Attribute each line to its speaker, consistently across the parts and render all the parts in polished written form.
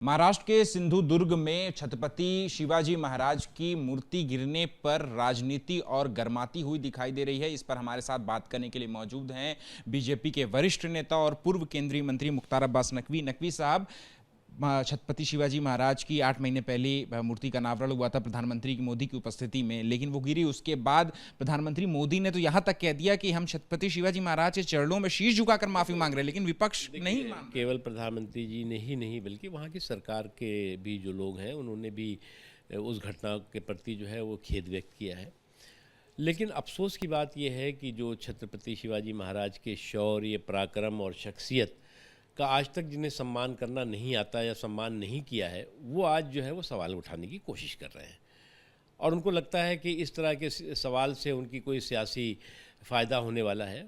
Speaker 1: महाराष्ट्र के सिंधुदुर्ग में छत्रपति शिवाजी महाराज की मूर्ति गिरने पर राजनीति और गर्माती हुई दिखाई दे रही है। इस पर हमारे साथ बात करने के लिए मौजूद हैं बीजेपी के वरिष्ठ नेता और पूर्व केंद्रीय मंत्री मुख्तार अब्बास नकवी। नकवी साहब, छत्रपति शिवाजी महाराज की 8 महीने पहले मूर्ति का अनावरण हुआ था प्रधानमंत्री मोदी की उपस्थिति में, लेकिन वो गिरी। उसके बाद प्रधानमंत्री मोदी ने तो यहां तक कह दिया कि हम छत्रपति शिवाजी महाराज के चरणों में शीश झुकाकर माफी मांग रहे हैं, लेकिन विपक्ष नहीं मांग।
Speaker 2: केवल प्रधानमंत्री जी ने ही नहीं बल्कि वहाँ की सरकार के भी जो लोग हैं उन्होंने भी उस घटना के प्रति जो है वो खेद व्यक्त किया है। लेकिन अफसोस की बात यह है कि जो छत्रपति शिवाजी महाराज के शौर्य, पराक्रम और शख्सियत का आज तक जिन्हें सम्मान करना नहीं आता या सम्मान नहीं किया है, वो आज जो है वो सवाल उठाने की कोशिश कर रहे हैं और उनको लगता है कि इस तरह के सवाल से उनकी कोई सियासी फ़ायदा होने वाला है।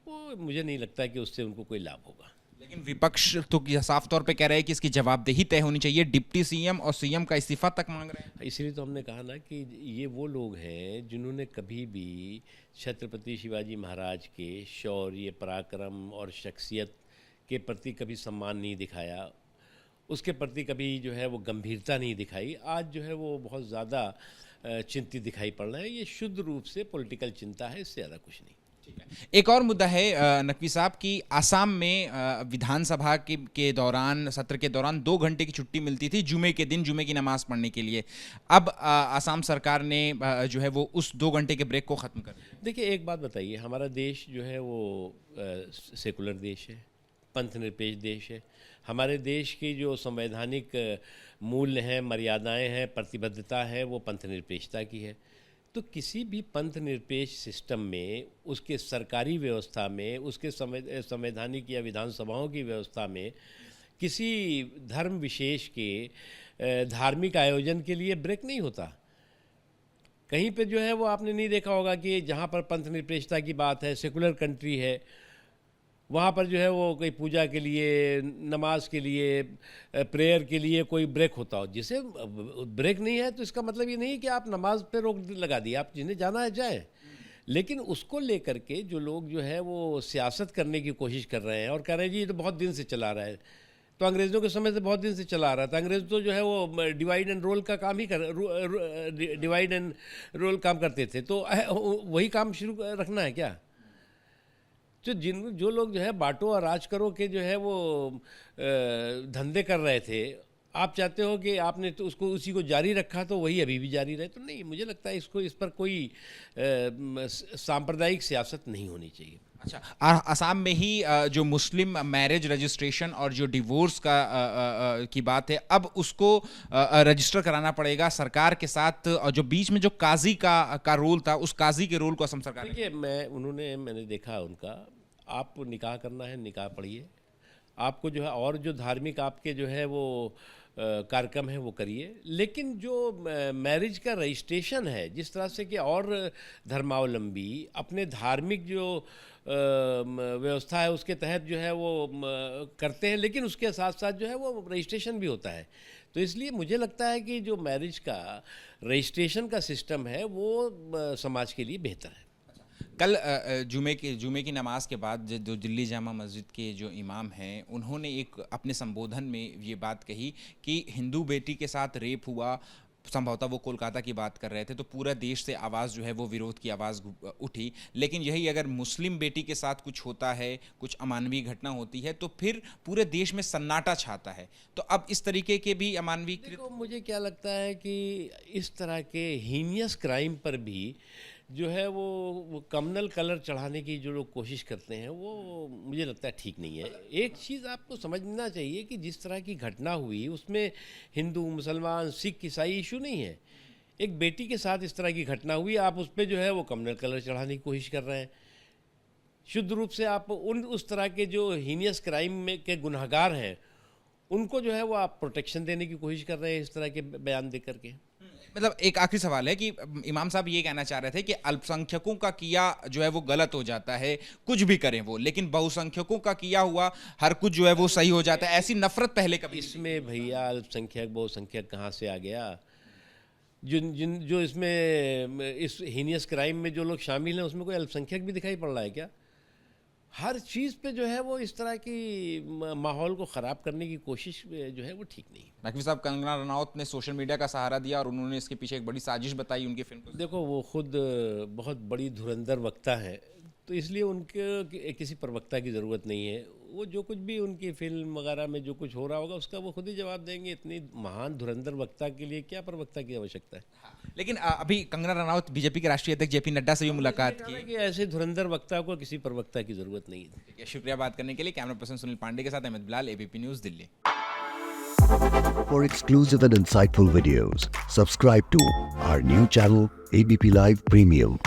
Speaker 2: वो मुझे नहीं लगता कि उससे उनको कोई लाभ होगा।
Speaker 1: लेकिन विपक्ष तो साफ तौर पे कह रहे हैं कि इसकी जवाबदेही तय होनी चाहिए, डिप्टी सीएम और सीएम का इस्तीफा तक मांग रहे हैं।
Speaker 2: इसलिए तो हमने कहा ना कि ये वो लोग हैं जिन्होंने कभी भी छत्रपति शिवाजी महाराज के शौर्य, पराक्रम और शख्सियत के प्रति कभी सम्मान नहीं दिखाया, उसके प्रति कभी जो है वो गंभीरता नहीं दिखाई। आज जो है वो बहुत ज़्यादा चिंतित दिखाई पड़ रहा है। ये शुद्ध रूप से पॉलिटिकल चिंता है, इससे ज़्यादा कुछ नहीं।
Speaker 1: एक और मुद्दा है नकवी साहब की आसाम में विधानसभा के दौरान, सत्र के दौरान 2 घंटे की छुट्टी मिलती थी जुमे के दिन, जुमे की नमाज पढ़ने के लिए। अब आसाम सरकार ने जो है वो उस 2 घंटे के ब्रेक को ख़त्म कर दिया।
Speaker 2: देखिए, एक बात बताइए, हमारा देश जो है वो सेकुलर देश है, पंथ निरपेक्ष देश है। हमारे देश की जो संवैधानिक मूल्य हैं, मर्यादाएं हैं, प्रतिबद्धता है, वो पंथ निरपेक्षता की है। तो किसी भी पंथ निरपेक्ष सिस्टम में, उसके सरकारी व्यवस्था में, उसके संवैधानिक या विधानसभाओं की व्यवस्था में किसी धर्म विशेष के धार्मिक आयोजन के लिए ब्रेक नहीं होता। कहीं पे जो है वो आपने नहीं देखा होगा कि जहाँ पर पंथ निरपेक्षता की बात है, सेकुलर कंट्री है, वहाँ पर जो है वो कोई पूजा के लिए, नमाज के लिए, प्रेयर के लिए कोई ब्रेक होता हो। जिसे ब्रेक नहीं है तो इसका मतलब ये नहीं कि आप नमाज पे रोक लगा दी, आप जिन्हें जाना है जाए। लेकिन उसको लेकर के जो लोग जो है वो सियासत करने की कोशिश कर रहे हैं और कह रहे हैं जी ये तो बहुत दिन से चला रहा है। तो अंग्रेज़ों के समय से बहुत दिन से चला रहा था। अंग्रेज़ तो जो है वो डिवाइड एंड रोल का काम ही डिवाइड एंड रोल काम करते थे। तो वही काम शुरू रखना है क्या? जो लोग जो है बांटो और राज करो के जो है वो धंधे कर रहे थे, आप चाहते हो कि आपने तो उसको उसी को जारी रखा तो वही अभी भी जारी रहे। तो नहीं, मुझे लगता है इस पर कोई सांप्रदायिक सियासत नहीं होनी चाहिए।
Speaker 1: अच्छा, असम में ही जो मुस्लिम मैरिज रजिस्ट्रेशन और जो डिवोर्स की बात है, अब उसको रजिस्टर कराना पड़ेगा सरकार के साथ, और जो बीच में जो काजी का रोल था, उस काजी के रोल को असम सरकार ने।
Speaker 2: देखिए, मैंने देखा उनका, आप निकाह करना है निकाह पढ़िए, आपको जो है और जो धार्मिक आपके जो है वो कार्यक्रम है वो करिए, लेकिन जो मैरिज का रजिस्ट्रेशन है, जिस तरह से कि और धर्मावलंबी अपने धार्मिक जो व्यवस्था है उसके तहत जो है वो करते हैं, लेकिन उसके साथ साथ जो है वो रजिस्ट्रेशन भी होता है। तो इसलिए मुझे लगता है कि जो मैरिज का रजिस्ट्रेशन का सिस्टम है वो समाज के लिए बेहतर है।
Speaker 1: कल जुमे की नमाज के बाद जो दिल्ली जामा मस्जिद के जो इमाम हैं, उन्होंने एक अपने संबोधन में ये बात कही कि हिंदू बेटी के साथ रेप हुआ, संभवतः वो कोलकाता की बात कर रहे थे, तो पूरा देश से आवाज़ जो है वो विरोध की आवाज़ उठी। लेकिन यही अगर मुस्लिम बेटी के साथ कुछ होता है, कुछ अमानवीय घटना होती है, तो फिर पूरे देश में सन्नाटा छाता है। तो अब इस तरीके के भी अमानवीय,
Speaker 2: मुझे क्या लगता है कि इस तरह के हीनियस क्राइम पर भी जो है वो कम्युनल कलर चढ़ाने की जो लोग कोशिश करते हैं, वो मुझे लगता है ठीक नहीं है। एक चीज़ आपको समझना चाहिए कि जिस तरह की घटना हुई उसमें हिंदू, मुसलमान, सिख, ईसाई इशू नहीं है। एक बेटी के साथ इस तरह की घटना हुई, आप उस पर जो है वो कम्युनल कलर चढ़ाने की कोशिश कर रहे हैं। शुद्ध रूप से आप उस तरह के जो हीनियस क्राइम में के गुनहगार हैं उनको जो है वो आप प्रोटेक्शन देने की कोशिश कर रहे हैं इस तरह के बयान दे करके।
Speaker 1: मतलब एक आखिरी सवाल है कि इमाम साहब ये कहना चाह रहे थे कि अल्पसंख्यकों का किया जो है वो गलत हो जाता है, कुछ भी करें वो, लेकिन बहुसंख्यकों का किया हुआ हर कुछ जो है वो सही हो जाता है। ऐसी नफरत पहले कभी
Speaker 2: इसमें भैया अल्पसंख्यक बहुसंख्यक कहाँ से आ गया? जो इसमें इस हीनियस क्राइम में जो लोग शामिल हैं उसमें कोई अल्पसंख्यक भी दिखाई पड़ रहा है क्या? हर चीज़ पे जो है वो इस तरह की माहौल को ख़राब करने की कोशिश जो है वो ठीक नहीं है।
Speaker 1: नकवी साहब, कंगना रनौत ने सोशल मीडिया का सहारा दिया और उन्होंने इसके पीछे एक बड़ी साजिश बताई उनकी फिल्म को।
Speaker 2: देखो वो खुद बहुत बड़ी धुरंधर वक्ता है, तो इसलिए उनके किसी प्रवक्ता की ज़रूरत नहीं है। वो जो कुछ भी उनकी फिल्म वगैरह में जो कुछ हो रहा होगा उसका वो खुद ही जवाब देंगे। इतनी महान धुरंधर वक्ता के लिए क्या प्रवक्ता की आवश्यकता है?
Speaker 1: लेकिन अभी कंगना रनौत बीजेपी के राष्ट्रीय अध्यक्ष जेपी नड्डा से भी मुलाकात की।
Speaker 2: कि ऐसे धुरंधर वक्ता को किसी प्रवक्ता की ज़रूरत नहीं है।
Speaker 1: ठीक है, शुक्रिया बात करने के लिए। कैमरा पर्सन सुनील पांडे के साथ Ahmed Bilal, ABP News, Delhi.
Speaker 3: For exclusive and insightful videos, subscribe to our new channel ABP Live Premium.